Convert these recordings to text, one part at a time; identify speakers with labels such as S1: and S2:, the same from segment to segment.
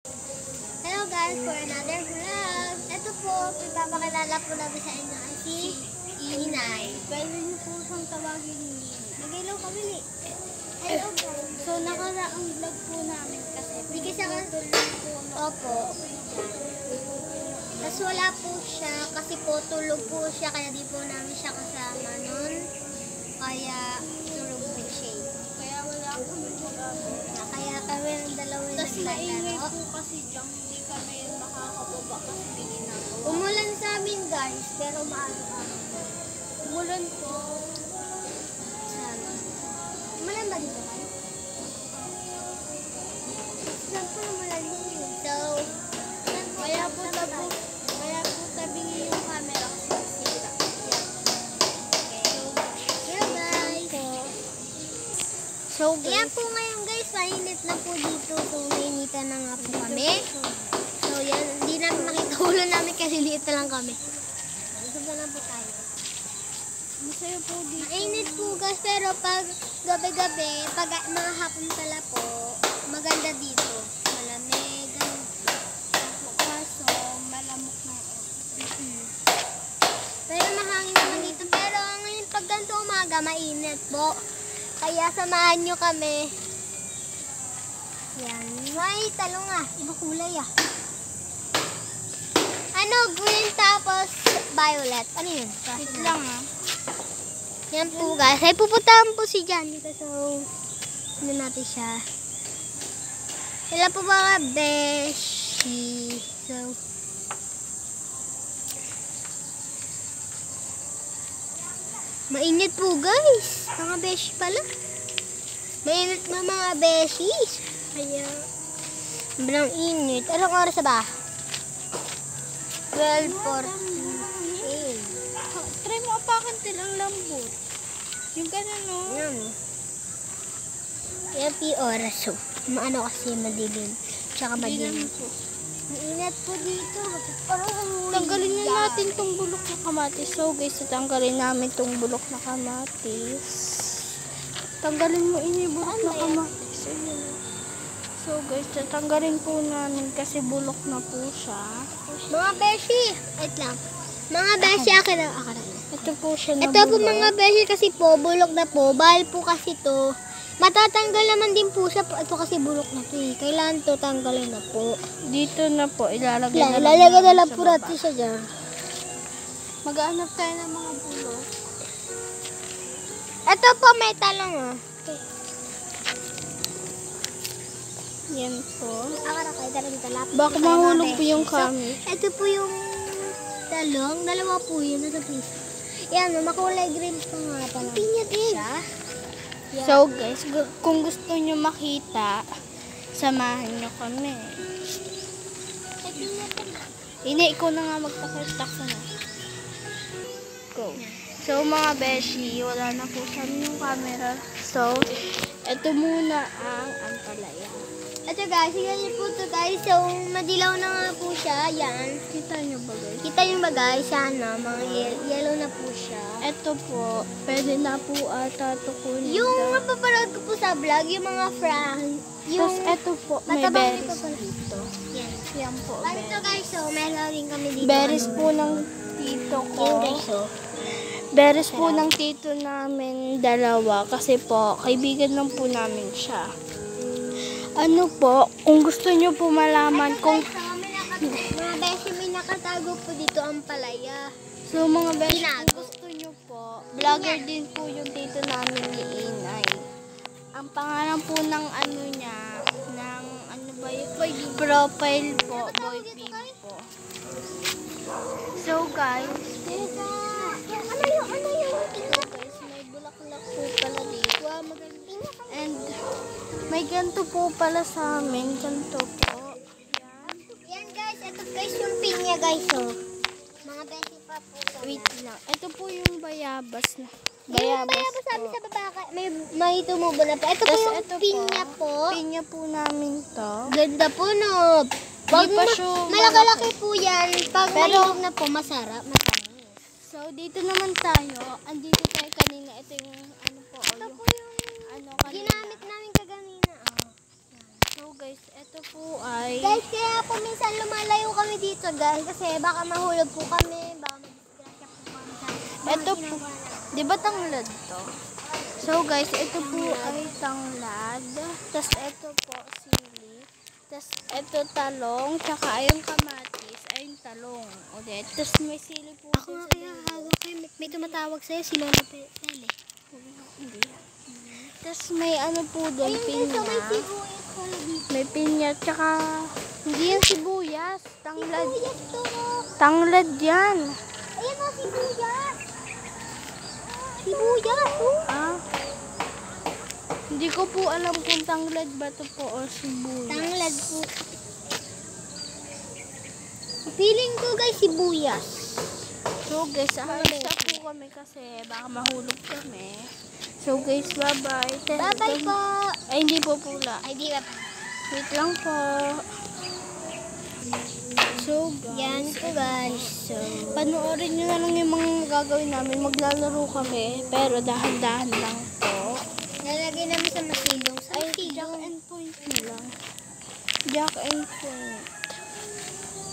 S1: Hello guys, for another vlog. Ito po, ipapakilala po namin sa inyo ay si Inay.
S2: Pwede niyo po siyang tawagin Nina.
S1: Mag-hello kami ni. Hello guys.
S2: So, nakaraang vlog po namin kasi.
S1: Hindi kasi ako
S2: tulog po.
S1: Opo. Tapos wala po siya kasi po tulog po siya kaya di po namin siya kasama nun. Kaya tulog po siya.
S2: Kaya wala kami magagawa.
S1: Kaya kami ang dalawa yung
S2: Tapos naingay
S1: naglalaro.
S2: po kasi dyan, hindi kami makakababa kasi may ginagawa.
S1: Umulan sa amin guys, pero maano-ano.
S2: Umulan po.
S1: Sana. Umulan ba dito kayo? Saan po umulan dito? So,
S2: Kaya po tabingi yung camera kasi nasira.
S1: yeah guys.
S2: So,
S1: Yan po ngayon guys, mainit na po dito. So, nainitan na nga po kami. So, yan, hindi namin makita ulo namin kasi liit na lang kami. Gusto na lang po tayo.
S2: masaya po dito.
S1: Mainit po guys, pero pag gabi-gabi, pag mga hapon pala po, maganda dito. Malamig, ganun.
S2: Kaso, malamok na
S1: Pero mahangin naman dito. Pero ngayon pag ganito umaga, mainit po. Kaya samahan nyo kami. Yan. May talong ah. Iba kulay ah. Ano? Green tapos violet. Ano yun?
S2: Wait lang ah.
S1: Yan po guys. Ay pupuntahan po si Jan dito. So, ano natin siya. Sila po mga beshi. So, mainit po guys. Mga beshi pala. Mainit na mga beshis. Kaya, bilang init. Anong oras na ba? 12:14.
S2: Try mo apakan tilang lambot. Yung ganun no?
S1: Yan. Yan po yung oras. So, maano kasi madilim. Tsaka madilim. Mainit po dito.
S2: Tanggalin na natin tong bulok na kamatis. So guys, tanggalin namin tong bulok na kamatis. Tanggalin mo ini bulok na kamatis. Ayun. So guys, tatanggalin po namin kasi bulok na po siya.
S1: Mga beshi. Wait lang. Mga beshi, akin na.
S2: Ito po siya na
S1: Ito po
S2: bulok.
S1: mga beshi kasi po, bulok na po. Bahal po kasi to. Matatanggal naman din po siya. Ito kasi bulok na to eh. Kailangan to tanggalin na po.
S2: Dito na po, ilalagay na
S1: Ilalagay na lang
S2: sa
S1: po
S2: baba.
S1: natin siya dyan.
S2: Mag-aanap tayo ng mga bulok.
S1: Ito po may talong ah.
S2: Yan po.
S1: Akara kayo talagang talap.
S2: Baka mahulog po yung kami.
S1: Ito po yung talong. Dalawa po yun. Nasa piso. Yan, makulay green pa nga pala. Pinya din. Yeah.
S2: So guys, kung gusto nyo makita, samahan nyo kami. Hindi, ikaw na nga magpakita na. Go. So mga beshi, wala na po sa yung camera. So, ito muna ang ampalaya.
S1: Ito guys, ganyan po ito guys. So, madilaw na nga po siya. Yan.
S2: Kita nyo ba guys?
S1: Kita yung ba guys? Sana, mga yellow na po siya.
S2: Ito po, pwede na po ata ito kunin.
S1: Yung mapapanood ko po sa vlog, yung mga frank. Yung
S2: Tapos ito po, may
S1: matabang
S2: berries
S1: ito pala.
S2: dito.
S1: Yan.
S2: Yan po,
S1: Bali ito guys, so meron rin kami dito.
S2: berries po ng tito ko.
S1: Yung guys, so.
S2: Berries po ng tito namin dalawa kasi po, kaibigan lang po namin siya. Ano po, kung gusto nyo po malaman kung...
S1: Mga beshi, may nakatago po dito ang palaya.
S2: So mga beshi,
S1: Binago.
S2: kung gusto nyo po, vlogger din po yung tito namin ni Inay. Ang pangalan po ng ano niya, ng ano ba yun? Profile po, Boy Pink po. So guys,
S1: Ano yung
S2: so guys, may bulaklak po pala dito. And may ganito po pala sa amin, ganito po.
S1: Yan guys, ito guys yung pinya guys, oh. Mga beshi pa po.
S2: Wait lang, ito po yung bayabas na.
S1: Yung bayabas sabi sa baba, may tumubo na po. Ito po
S2: Tas
S1: yung
S2: ito
S1: pinya po.
S2: Pinya po namin to.
S1: Ganda po no. Pag
S2: Di pa siya
S1: malaki po yan, pag
S2: Pero-
S1: mayroon na po, masarap, matamis.
S2: So dito naman tayo, andito tayo kanina. Ito yung ano po,
S1: Ito
S2: yung
S1: po yung
S2: ano kanina.
S1: ginamit namin kaganina. Oh. Yan. So,
S2: So guys, ito po ay...
S1: Guys, kaya po minsan lumalayo kami dito guys. Kasi baka mahulog po kami. Baka madisgrasya po kami sa mga
S2: Ito po.
S1: ginagawa namin.
S2: Di ba tanglad to? So guys, ito po ay tanglad. Tapos ito po sili. Tapos ito talong. Tsaka ayong kamatis. Ayong talong. Ulit. Tapos may sili po.
S1: Ako nga kaya hawak kayo. May tumatawag sa'yo. Si Mama Pele.
S2: Hindi. Tapos may ano po doon,
S1: Ayun guys, so may
S2: pinya.
S1: sibuyas pala dito.
S2: May pinya, tsaka hindi yan sibuyas. Tanglad.
S1: Sibuyas to.
S2: Tanglad yan.
S1: Ayan o, sibuyas. Sibuyas, oh.
S2: Ah. Hindi ko po alam kung tanglad ba to po o sibuyas.
S1: Tanglad po. Feeling ko guys, sibuyas.
S2: So guys, aalis na po kami kasi baka mahulog kami. So guys, bye-bye.
S1: Bye-bye po.
S2: Ay, hindi po pula.
S1: Ay, di ba?
S2: Wait lang po. So guys,
S1: Yan po guys. So,
S2: panoorin nyo na lang yung mga gagawin namin. Maglalaro kami, pero dahan-dahan lang po.
S1: nalagay namin sa masilong. Sa
S2: Ay,
S1: masilong.
S2: jack and point na lang. Jack and point.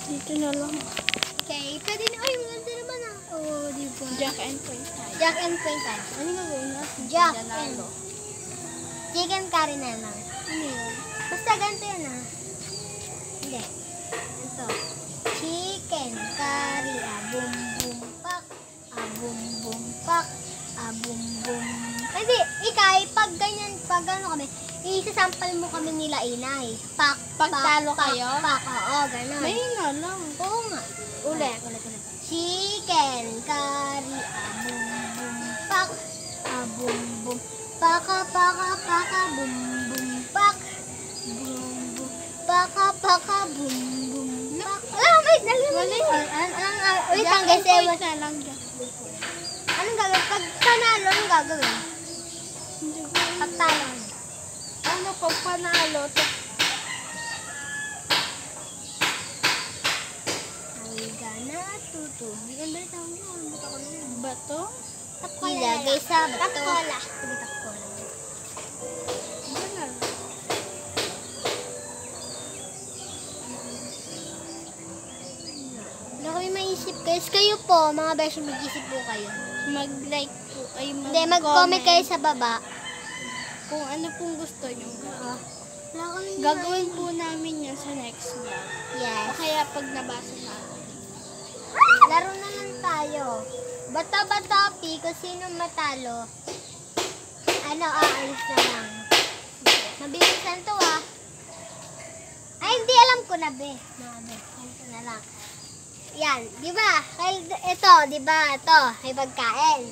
S2: Dito na lang.
S1: Okay, pwede na. Ay, maganda naman ah. Oo, di ba?
S2: Jack and point tayo.
S1: Jack and point tayo.
S2: Ano gagawin natin?
S1: Jack
S2: Janalo.
S1: and chicken curry na lang.
S2: Ano yun?
S1: Basta ganito yan ah. Hindi. Ito. Chicken curry. Bum bum pak. Bum bum pak. Bum bum. Hindi, ikay, pag ganyan, pag ano kami, isasampal mo kami nila inay. Pak,
S2: Pagtalo
S1: pak,
S2: kayo?
S1: Pak, oo, gano'n.
S2: May nga lang.
S1: Oo nga. Ulit. Chicken curry. Bum bum pak. Bum bum. Paka, paka, paka, bum bum pak. Bum bum. Paka, paka, bum bum pak. Wait,
S2: Wala.
S1: wait lang guys, ewan.
S2: na lang dyan.
S1: Anong gagawin? Pag panalo, anong gagawin?
S2: Hindi ko alam.
S1: Pag talo.
S2: Ano pag panalo?
S1: Ang gana tutubig. Ang balik ako nyo. Ang balik ako nyo.
S2: Bato?
S1: Ilagay sa bato. Tapkola. Sige, tapkola.
S2: Banal.
S1: Wala kami maisip guys. Kayo po, mga beshi, mag-isip po kayo.
S2: Mag-like po. Ay,
S1: Hindi, mag-comment kayo sa baba.
S2: kung ano pong gusto nyo.
S1: Wala kami
S2: Gagawin po namin yan sa next vlog. O
S1: Yes.
S2: kaya pag nabasa natin.
S1: Laro na lang tayo. Bata-bata-pi, kung sino matalo, ano, aalis na lang. Mabilisan to ah. Ay, hindi, alam ko na be. Alam ko na lang. Yan, di ba? Ito, di ba? Ito, may pagkain.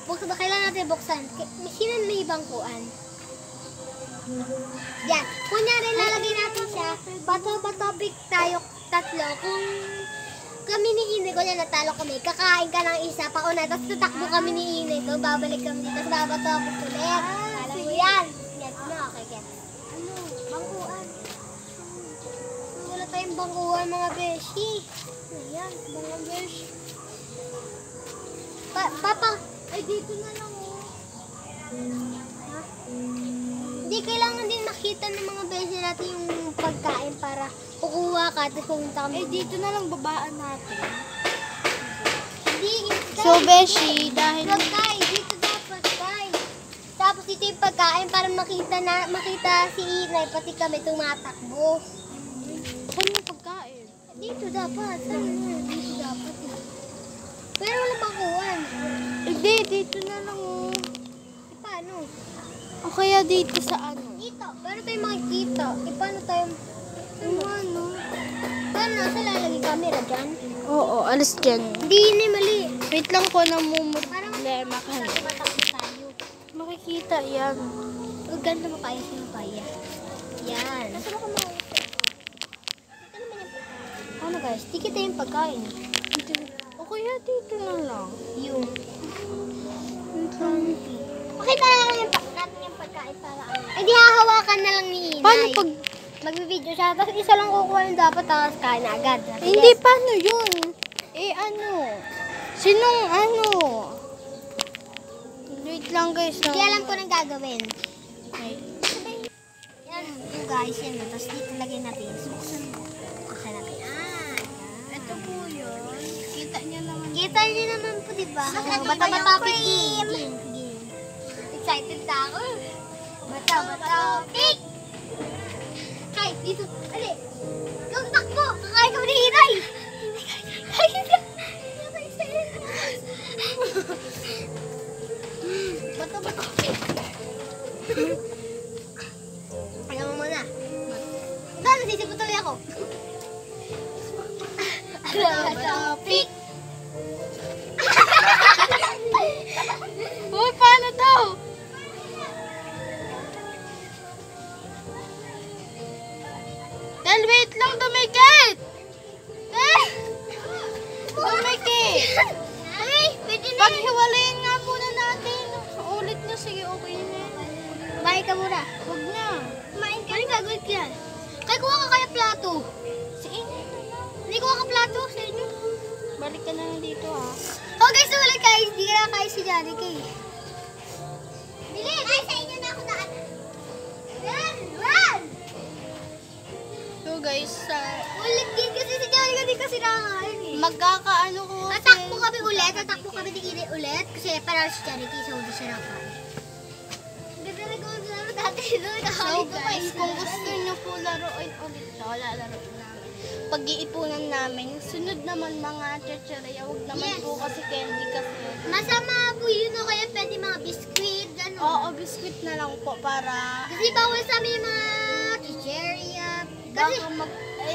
S1: Kailan natin buksan? Sino may bangkuan? Yan. Kunyari, lalagay natin siya. Bato-bato-pick tayo tatlo. Kung kami ni Inay, kung yan natalo kami, kakain ka ng isa, pauna, tapos tatakbo kami ni Inay, so babalik kami dito, tapos babato-bato ulit. Alam mo yan. Get mo, okay, get. Ano? Bangkuan. Wala tayong bangkuan, mga beshi. Ayan, mga beshi. Papa, ay dito na lang oh. Ha? Hindi kailangan din makita ng mga beshi natin yung pagkain para kukuha ka, tapos pumunta kami.
S2: Dito na lang babaan natin.
S1: Hindi,
S2: So, beshi, dahil...
S1: Pagkain, dito dapat, guys. Tapos dito yung pagkain para makita si Inay, pati kami tumatakbo.
S2: Saan yung pagkain?
S1: Dito dapat, dito dapat. Pero wala bangkuan.
S2: Hindi, dito na lang oh.
S1: Paano?
S2: O kaya dito sa ano?
S1: Dito, pero tayo makikita. Paano tayo?
S2: Ano?
S1: Paano nasa lalagay camera dyan?
S2: Oo, alas dyan.
S1: Hindi, mali.
S2: Wait lang po,
S1: Parang
S2: namumulema ka na.
S1: matakbo tayo.
S2: Makikita yan.
S1: Huwag ganda mo kaya sino kaya. Yan. Nasa ba kumain? Ito naman yung pagkain. Ano guys, di kita yung pagkain.
S2: O kaya dito na lang.
S1: Yung. Pakita na lang natin yung pagkain para ano. Eh di hahawakan na lang ni Inay.
S2: Paano pag...
S1: Magbibideo siya, tapos isa lang kukuha yung dapat tapos kain na agad.
S2: Hindi, paano yun? Eh, ano? Sinong ano? Wait lang guys.
S1: Hindi alam ko nang gagawin.
S2: Okay.
S1: Yan, yung guys, yan. Tapos dito lagyan natin. Buksan mo. Buksan natin.
S2: Ito po yun. Kita niya naman.
S1: Kita niyo naman po, diba?
S2: Sakit
S1: Bata
S2: pa yung
S1: bata
S2: cream.
S1: game. Excited na ako. Bata pick! Kay, dito. Ali. Yung takbo. Kakain ka mo ni Hinay. Bata pick. Alam mo muna. Saan? Nasisipot tuloy ako. Bata pick.
S2: Uy, paano daw? Del, wait lang, dumikit! Dumikit!
S1: Ay, pwede na.
S2: Paghiwalayin nga muna natin. Ulit na, sige, okay na yan.
S1: Kumain ka muna.
S2: Huwag na.
S1: Kumain ka. Anong gagawin ko yan? Kaya kuha ka kaya plato.
S2: Si Inyo na lang.
S1: Hindi kuha ka plato sa inyo.
S2: Balik ka na lang dito, ha?
S1: Oh guys, wala guys. Hindi ka na kain si Johnny Kay. Dili, ay sa inyo na ako na. Run!
S2: So, guys,
S1: Ulit din kasi si Johnny Kay, hindi kasi nakakain eh.
S2: magkakaano ko kasi.
S1: Tatakbo kami ulit. Tatakbo kami ni Kini ulit. Kasi parang si Johnny Kay, so hindi siya nakain. Ganda na gawin ko naman dati.
S2: So, guys, kung gusto nyo po laruin ulit to, lalaro namin. Pag-iipunan namin, sunod naman mga chichirya, huwag naman
S1: Yes.
S2: po kasi candy kasi.
S1: Masama po yun o kaya pwede mga biscuit, gano'n.
S2: Oo, biscuit na lang po para
S1: Kasi bawal sa amin yung mga chicheria. Kasi,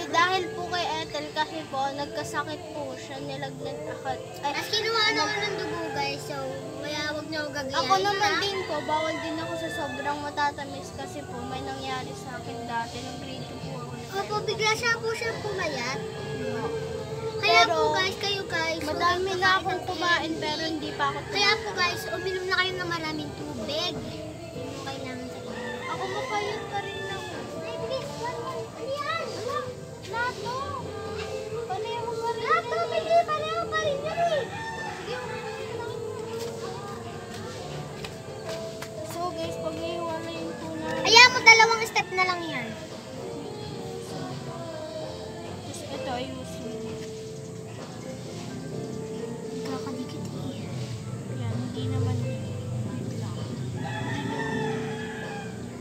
S2: dahil po kay Ethel kasi po, nagkasakit po siya, nilagnan akad.
S1: as kinuha na ako ng dugo guys, so kaya huwag niyo ako gagayahin.
S2: Ako naman
S1: ha?
S2: din po, bawal din ako sa sobrang matatamis kasi po may nangyari sa akin dati nung grade 2 po ako.
S1: Opo, bigla siya po siya pumayat. Kaya
S2: Pero,
S1: po guys, kayo guys.
S2: Madami
S1: huwag
S2: na
S1: kakain
S2: akong
S1: ng
S2: kumain pero hindi pa ako
S1: Kaya po guys, uminom na kayo ng maraming tubig. Yun yung kailangan sa inyo.
S2: Ako makayot pa rin lang.
S1: Ay, bilis! Ano yan?
S2: Lato! Pareho pa rin.
S1: Lato, hindi! Pareho pa rin yan eh!
S2: So guys, pag-iwalayin po na.
S1: Ayan mo, dalawang step na lang yan.
S2: Tapos ito ayusin.
S1: Kakadikit eh.
S2: Yan, hindi naman yun. Wait lang.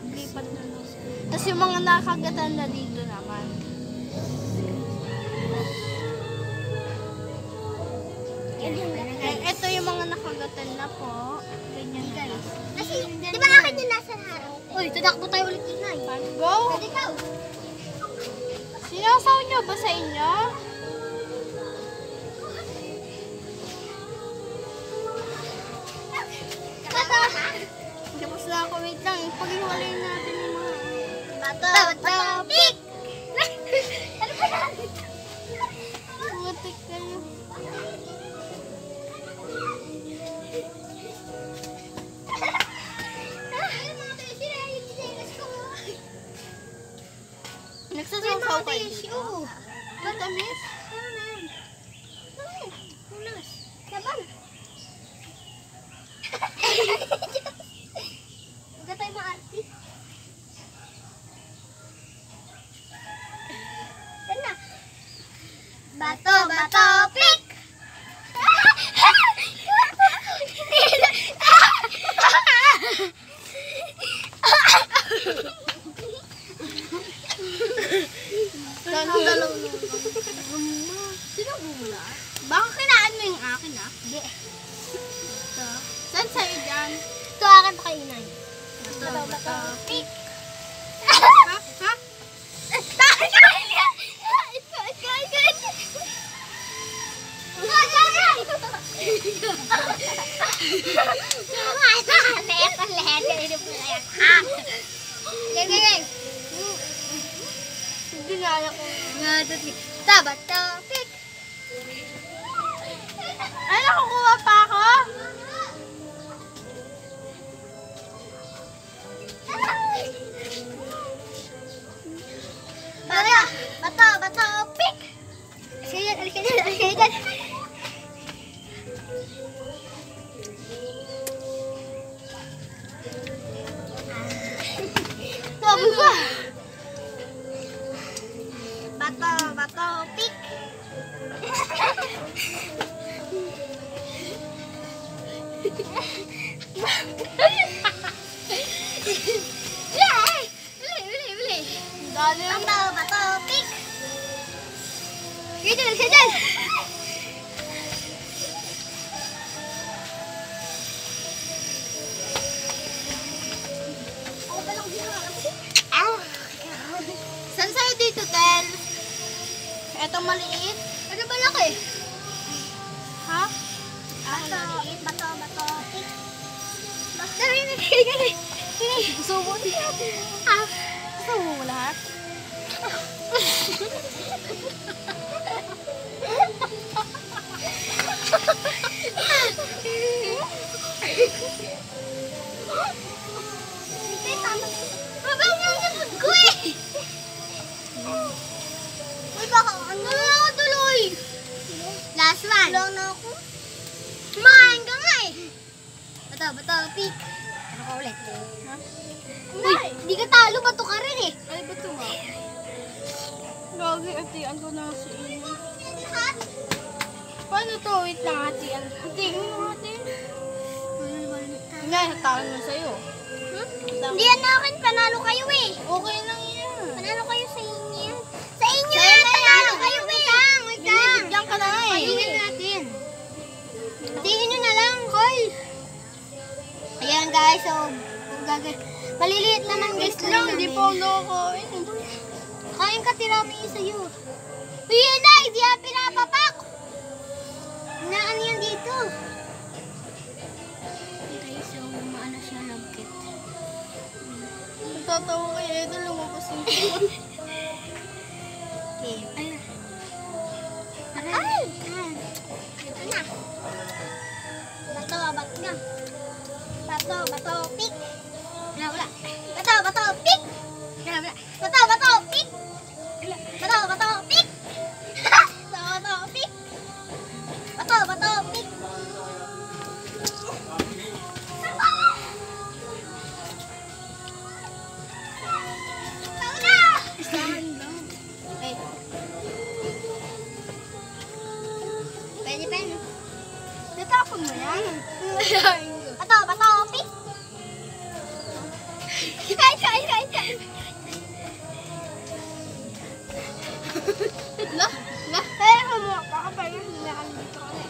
S2: Lipat na lang. Tapos yung mga nakagatan na dito naman. Ito yung mga nakagatan na po. Ganyan guys.
S1: Kasi, di ba akin yung nasa harap? Uy, tadakbo tayo ulit yun na eh.
S2: Go!
S1: Pwede ka.
S2: Sinasaw nyo ba sa inyo? Tapos na ako, wait lang. Pag-iwalayin natin yung mga...
S1: Bato, pick! Ano ba yan?
S2: Putik kayo. Nagsasaw kayo dito? Matamis?
S1: Huwag tayo maarti. Sana. Bato, bato, pick!
S2: Sino bumula? Baka kinaan mo yung akin, ah?
S1: Hindi.
S2: Ito. Saan sa'yo dyan?
S1: Ito akin pa kainan.
S2: Bato, bato,
S1: pick!
S2: Ha? Ha? Ginaya ko.
S1: Bato, pick!
S2: Ay, nakukuha pa ako?
S1: Bato, pick! Alika dyan. Bago ba? bato, pick. Bili.
S2: Dali ang
S1: Bato, pick. Sige dyan.
S2: Saan sa'yo dito, Tel? Eto maliit.
S1: Ano ba laki?
S2: Ha?
S1: Bato, pick.
S2: Gusto mo Gusto mo lahat?
S1: Habang nalipod ko eh. Uy, baka ano na ako tuloy. Last one. Lang na ako. Kumain ka nga eh. Bato, pick. Ano ka ulit?
S2: Ha?
S1: Uy, di ka talo, bato ka rin eh.
S2: Ay, ba't ba? Lagi, atian ko na si Ina. Paano to? Wait lang, atian. Hatiin mo natin. Nga, hataan mo sa'yo.
S1: Hindi yan akin, panalo kayo eh.
S2: Okay lang yan.
S1: Panalo kayo sa inyo. Sa inyo yan, panalo kayo eh. Wait lang.
S2: Binibigyan ka na eh.
S1: Ayun natin. Tingin nyo na lang, Koy. Ayan guys, so maliliit naman guys.
S2: Wait lang, di pa ako nakakain.
S1: Kain ka, tirami yung sa'yo. Uy, yan na, hindi yan pinapapak. Naan yan dito. Guys, so maano siya lagkit.
S2: Tatawa kay Edo, lumabas yung
S1: Okay. Ayun. Ay! Ito na. Bato, pick. Wala. Bato, pick. Wala. Bato, pick. Bato, pick. Bato, pick. Pwede.
S2: Natapon mo yan.
S1: Bato, pick. Kain.
S2: Kaya mo, kakapaya sila kami dito kasi.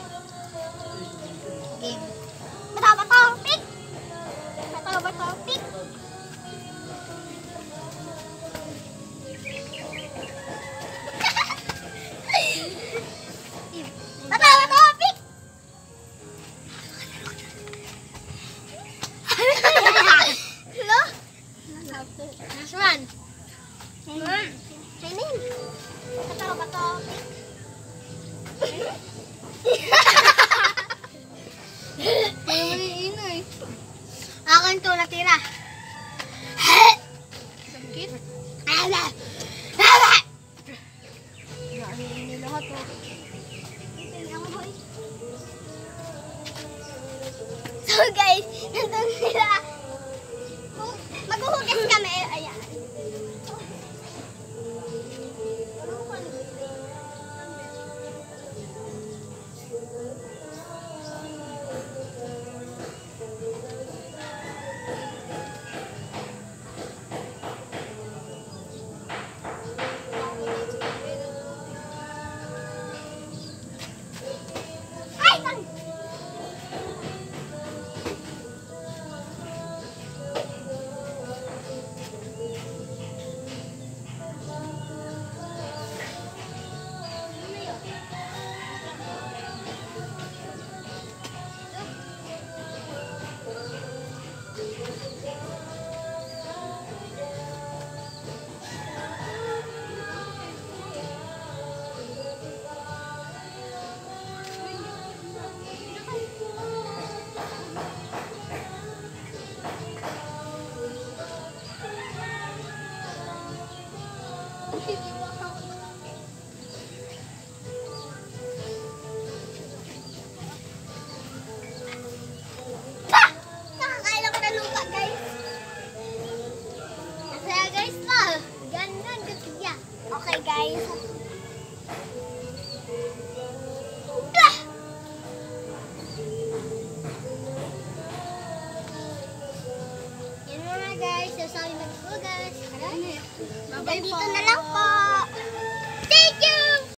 S1: Game. Bato, pick. Bato, pick. Bato, pick. Hello? Last one. Kainin. Bato, pick.
S2: Kaya mo yung ino eh.
S1: Akin to natira.
S2: Sakit.
S1: Ala.
S2: Nakainin niyo lahat oh.
S1: So guys, nandun sila. Maghuhugas kami. Ayan. Hanggang dito na lang po.